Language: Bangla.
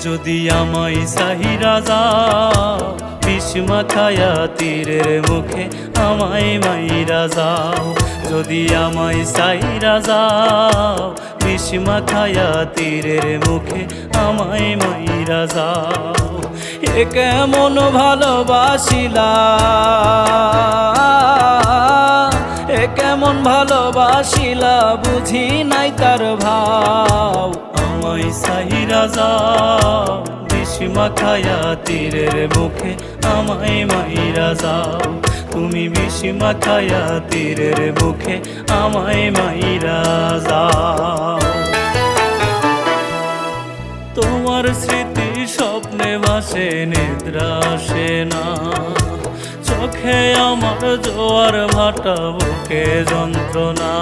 যদি আমায় সাহিরা যাও বিষ মাখায়া তীরের মুখে আমায় মাইরা যাও। যদি আমায় সাহিরা যাও বিষ মাখায়া তীরের মুখে আমায় মাইরা যাও। এ কেমন ভালোবাসিলা, এ কেমন ভালোবাসিলা বুঝি নাই তার ভাও। আমায় সাহিরা যাও বিষ মাখায়া তীরের মুখে আমায় মাইরা যাও। তুমি বিষ মাখায়া তীরের মুখে আমায় মাইরা যাও। তোমার স্মৃতি স্বপ্নে ভাসে নিদ্রা আসে না, চোখে আমার জোয়ার ভাটা বুকে যন্ত্রণা।